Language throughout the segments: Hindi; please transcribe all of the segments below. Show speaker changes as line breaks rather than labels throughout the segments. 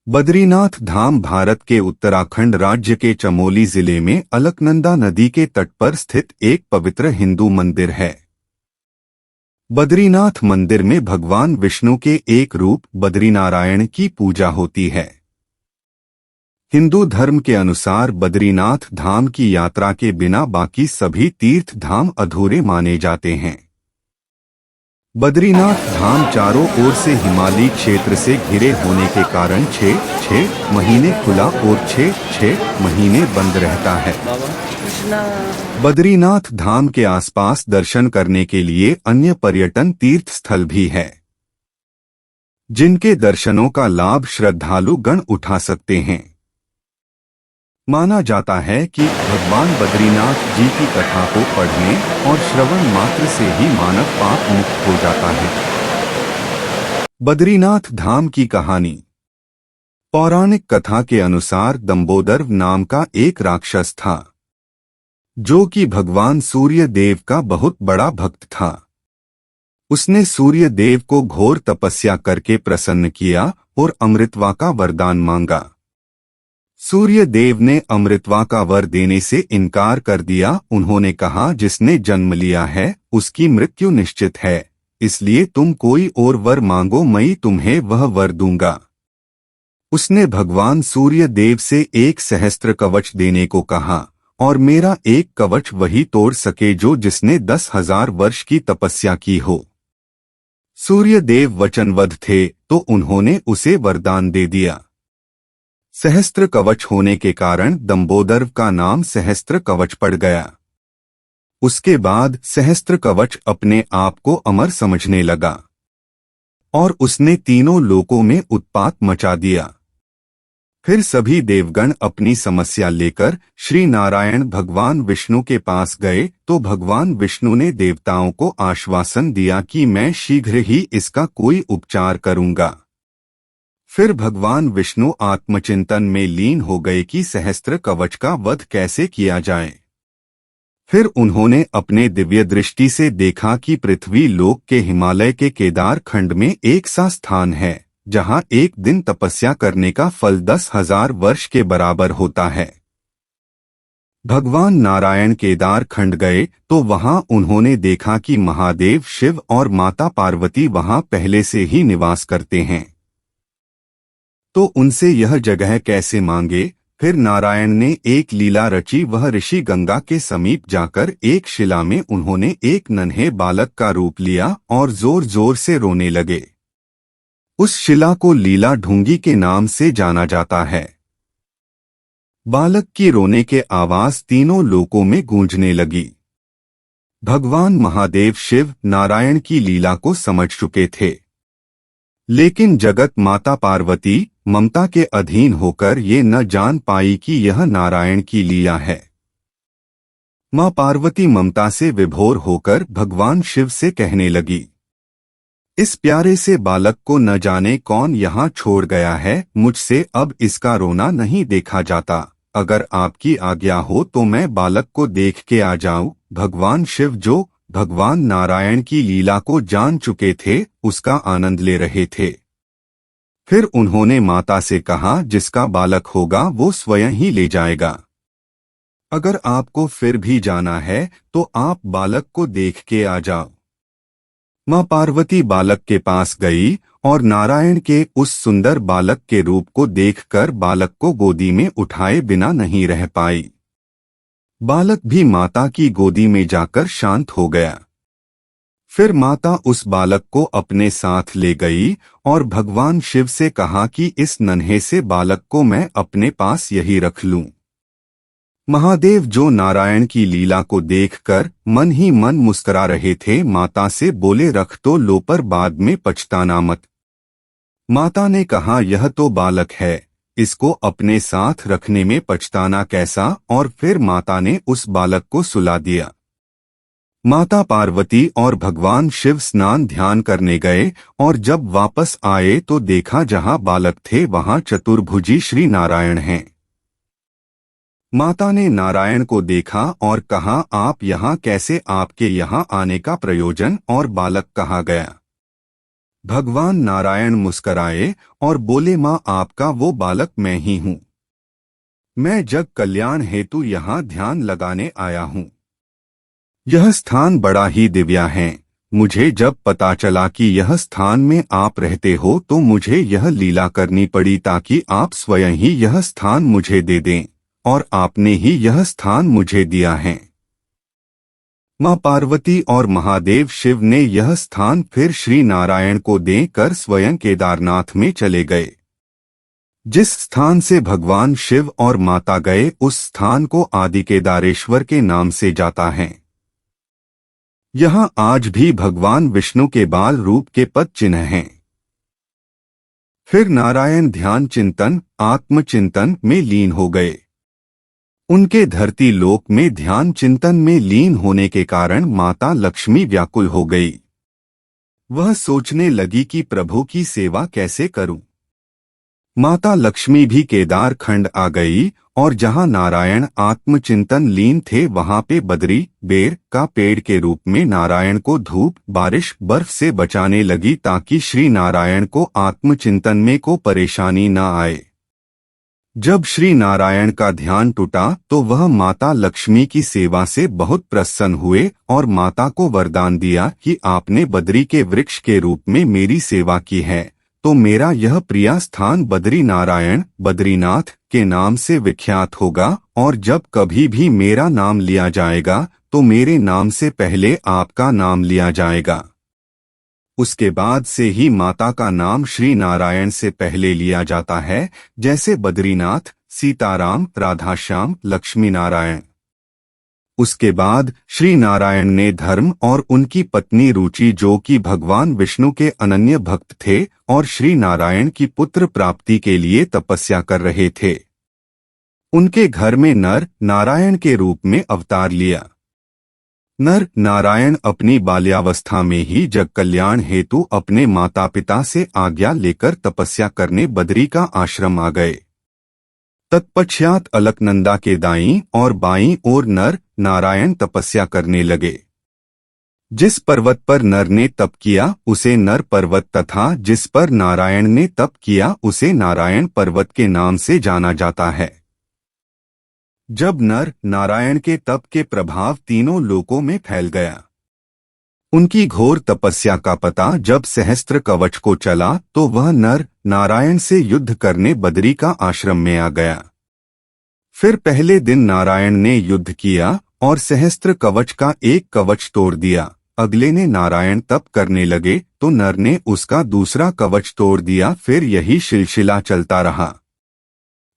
बद्रीनाथ धाम भारत के उत्तराखंड राज्य के चमोली जिले में अलकनंदा नदी के तट पर स्थित एक पवित्र हिंदू मंदिर है। बद्रीनाथ मंदिर में भगवान विष्णु के एक रूप बद्रीनारायण की पूजा होती है। हिंदू धर्म के अनुसार बद्रीनाथ धाम की यात्रा के बिना बाकी सभी तीर्थ धाम अधूरे माने जाते हैं। बद्रीनाथ धाम चारों ओर से हिमालयी क्षेत्र से घिरे होने के कारण 6 महीने खुला और 6 महीने बंद रहता है। बद्रीनाथ धाम के आसपास दर्शन करने के लिए अन्य पर्यटन तीर्थ स्थल भी है, जिनके दर्शनों का लाभ श्रद्धालु गण उठा सकते हैं। माना जाता है कि भगवान बद्रीनाथ जी की कथा को पढ़ने और श्रवण मात्र से ही मानव पाप मुक्त हो जाता है। बद्रीनाथ धाम की कहानी। पौराणिक कथा के अनुसार दंबोदर नाम का एक राक्षस था, जो कि भगवान सूर्य देव का बहुत बड़ा भक्त था। उसने सूर्य देव को घोर तपस्या करके प्रसन्न किया और अमृतवा का वरदान मांगा। सूर्य देव ने अमृतवा का वर देने से इनकार कर दिया। उन्होंने कहा, जिसने जन्म लिया है उसकी मृत्यु निश्चित है, इसलिए तुम कोई और वर मांगो, मैं तुम्हें वह वर दूंगा। उसने भगवान सूर्य देव से एक सहस्त्र कवच देने को कहा और मेरा एक कवच वही तोड़ सके जो जिसने 10,000 वर्ष की तपस्या की हो। सूर्य देव वचनबद्ध थे तो उन्होंने उसे वरदान दे दिया। सहस्त्र कवच होने के कारण दंबोदर का नाम सहस्त्र कवच पड़ गया। उसके बाद सहस्त्र कवच अपने आप को अमर समझने लगा और उसने तीनों लोकों में उत्पात मचा दिया। फिर सभी देवगण अपनी समस्या लेकर श्री नारायण भगवान विष्णु के पास गए तो भगवान विष्णु ने देवताओं को आश्वासन दिया कि मैं शीघ्र ही इसका कोई उपचार करूंगा। फिर भगवान विष्णु आत्मचिंतन में लीन हो गए कि सहस्त्र कवच का वध कैसे किया जाए। फिर उन्होंने अपने दिव्य दृष्टि से देखा कि पृथ्वी लोक के हिमालय के केदार खंड में एक सा स्थान है, जहां एक दिन तपस्या करने का फल 10,000 वर्ष के बराबर होता है। भगवान नारायण केदार खंड गए तो वहां उन्होंने देखा कि महादेव शिव और माता पार्वती वहां पहले से ही निवास करते हैं, तो उनसे यह जगह कैसे मांगे। फिर नारायण ने एक लीला रची। वह ऋषि गंगा के समीप जाकर एक शिला में उन्होंने एक नन्हे बालक का रूप लिया और जोर जोर से रोने लगे। उस शिला को लीला ढूंगी के नाम से जाना जाता है। बालक की रोने के आवाज तीनों लोकों में गूंजने लगी। भगवान महादेव शिव नारायण की लीला को समझ चुके थे, लेकिन जगत माता पार्वती ममता के अधीन होकर ये न जान पाई कि यह नारायण की लीला है। मां पार्वती ममता से विभोर होकर भगवान शिव से कहने लगी, इस प्यारे से बालक को न जाने कौन यहाँ छोड़ गया है, मुझसे अब इसका रोना नहीं देखा जाता। अगर आपकी आज्ञा हो तो मैं बालक को देख के आ जाऊं। भगवान शिव, जो भगवान नारायण की लीला को जान चुके थे, उसका आनंद ले रहे थे। फिर उन्होंने माता से कहा, जिसका बालक होगा वो स्वयं ही ले जाएगा। अगर आपको फिर भी जाना है तो आप बालक को देख के आ जाओ। मां पार्वती बालक के पास गई और नारायण के उस सुंदर बालक के रूप को देखकर बालक को गोदी में उठाए बिना नहीं रह पाई। बालक भी माता की गोदी में जाकर शांत हो गया। फिर माता उस बालक को अपने साथ ले गई और भगवान शिव से कहा कि इस नन्हे से बालक को मैं अपने पास यही रख लूं। महादेव, जो नारायण की लीला को देखकर मन ही मन मुस्कुरा रहे थे, माता से बोले, रख तो लो पर बाद में पछताना मत। माता ने कहा, यह तो बालक है, इसको अपने साथ रखने में पछताना कैसा। और फिर माता ने उस बालक को सुला दिया। माता पार्वती और भगवान शिव स्नान ध्यान करने गए और जब वापस आए तो देखा जहां बालक थे वहां चतुर्भुजी श्री नारायण हैं। माता ने नारायण को देखा और कहा, आप यहाँ कैसे? आपके यहाँ आने का प्रयोजन और बालक कहाँ गया? भगवान नारायण मुस्कराए और बोले, माँ, आपका वो बालक मैं ही हूँ। मैं जग कल्याण हेतु यहाँ ध्यान लगाने आया हूँ। यह स्थान बड़ा ही दिव्य है। मुझे जब पता चला कि यह स्थान में आप रहते हो तो मुझे यह लीला करनी पड़ी ताकि आप स्वयं ही यह स्थान मुझे दे दें, और आपने ही यह स्थान मुझे दिया है। मां पार्वती और महादेव शिव ने यह स्थान फिर श्री नारायण को देकर स्वयं केदारनाथ में चले गए। जिस स्थान से भगवान शिव और माता गए उस स्थान को आदि केदारेश्वर के नाम से जाता है। यहाँ आज भी भगवान विष्णु के बाल रूप के पद चिन्ह हैं। फिर नारायण ध्यान चिंतन आत्मचिंतन में लीन हो गए। उनके धरती लोक में ध्यान चिंतन में लीन होने के कारण माता लक्ष्मी व्याकुल हो गई। वह सोचने लगी कि प्रभु की सेवा कैसे करूं। माता लक्ष्मी भी केदार खंड आ गई और जहां नारायण आत्मचिंतन लीन थे वहां पे बदरी बेर का पेड़ के रूप में नारायण को धूप बारिश बर्फ से बचाने लगी ताकि श्री नारायण को आत्मचिंतन में को परेशानी न आए। जब श्री नारायण का ध्यान टूटा तो वह माता लक्ष्मी की सेवा से बहुत प्रसन्न हुए और माता को वरदान दिया कि आपने बदरी के वृक्ष के रूप में मेरी सेवा की है तो मेरा यह प्रिय स्थान बदरी नारायण बद्रीनाथ के नाम से विख्यात होगा, और जब कभी भी मेरा नाम लिया जाएगा तो मेरे नाम से पहले आपका नाम लिया जाएगा। उसके बाद से ही माता का नाम श्री नारायण से पहले लिया जाता है, जैसे बद्रीनाथ, सीताराम, राधाश्याम, लक्ष्मी नारायण। उसके बाद श्री नारायण ने धर्म और उनकी पत्नी रुचि जो कि भगवान विष्णु के अनन्य भक्त थे और श्री नारायण की पुत्र प्राप्ति के लिए तपस्या कर रहे थे, उनके घर में नर नारायण के रूप में अवतार लिया। नर नारायण अपनी बाल्यावस्था में ही जग कल्याण हेतु अपने माता पिता से आज्ञा लेकर तपस्या करने बदरी का आश्रम आ गए। तत्पश्चात अलकनंदा के दाईं और बाईं ओर नर नारायण तपस्या करने लगे। जिस पर्वत पर नर ने तप किया उसे नर पर्वत तथा जिस पर नारायण ने तप किया उसे नारायण पर्वत के नाम से जाना जाता है। जब नर नारायण के तप के प्रभाव तीनों लोकों में फैल गया, उनकी घोर तपस्या का पता जब सहस्त्र कवच को चला तो वह नर नारायण से युद्ध करने बदरी का आश्रम में आ गया। फिर पहले दिन नारायण ने युद्ध किया और सहस्त्र कवच का एक कवच तोड़ दिया। अगले ने नारायण तप करने लगे तो नर ने उसका दूसरा कवच तोड़ दिया। फिर यही सिलसिला चलता रहा।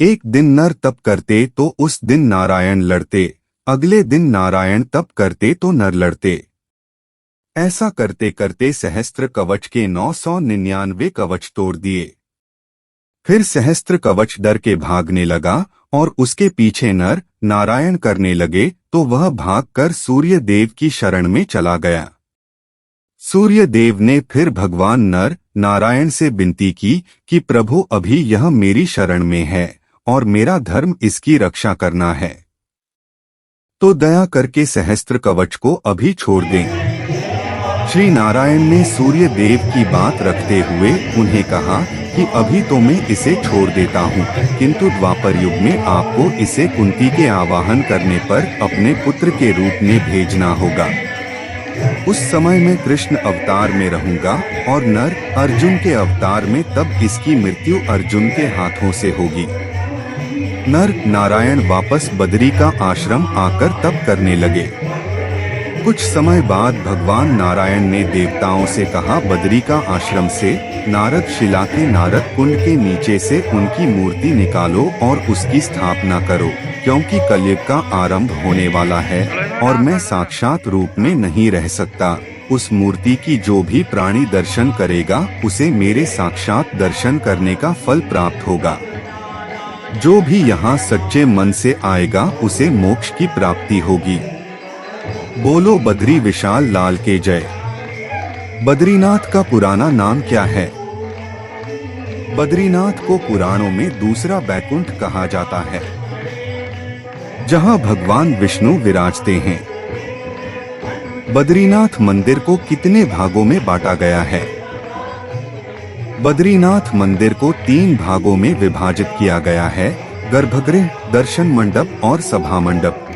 एक दिन नर तप करते तो उस दिन नारायण लड़ते, अगले दिन नारायण तप करते तो नर लड़ते। ऐसा करते करते सहस्त्र कवच के 999 कवच तोड़ दिए। फिर सहस्त्र कवच डर के भागने लगा और उसके पीछे नर नारायण करने लगे तो वह भागकर सूर्य देव की शरण में चला गया। सूर्य देव ने फिर भगवान नर नारायण से विनती की कि प्रभु अभी यह मेरी शरण में है और मेरा धर्म इसकी रक्षा करना है, तो दया करके सहस्त्र कवच को अभी छोड़ दें। श्री नारायण ने सूर्य देव की बात रखते हुए उन्हें कहा कि अभी तो मैं इसे छोड़ देता हूँ, किंतु द्वापर युग में आपको इसे कुंती के आवाहन करने पर अपने पुत्र के रूप में भेजना होगा। उस समय मैं कृष्ण अवतार में रहूंगा और नर अर्जुन के अवतार में, तब इसकी मृत्यु अर्जुन के हाथों से होगी। नर नारायण वापस बदरी का आश्रम आकर तप करने लगे। कुछ समय बाद भगवान नारायण ने देवताओं से कहा, बदरी का आश्रम से नारद शिला के नारद कुंड के नीचे से उनकी मूर्ति निकालो और उसकी स्थापना करो, क्योंकि कलयुग का आरंभ होने वाला है और मैं साक्षात रूप में नहीं रह सकता। उस मूर्ति की जो भी प्राणी दर्शन करेगा उसे मेरे साक्षात दर्शन करने का फल प्राप्त होगा। जो भी यहाँ सच्चे मन से आएगा उसे मोक्ष की प्राप्ति होगी। बोलो बद्री विशाल लाल के जय। बद्रीनाथ का पुराना नाम क्या है? बद्रीनाथ को पुराणों में दूसरा बैकुंठ कहा जाता है, जहां भगवान विष्णु विराजते हैं। बद्रीनाथ मंदिर को कितने भागों में बांटा गया है? बद्रीनाथ मंदिर को 3 भागों में विभाजित किया गया है: गर्भगृह, दर्शन मंडप और सभा मंडप।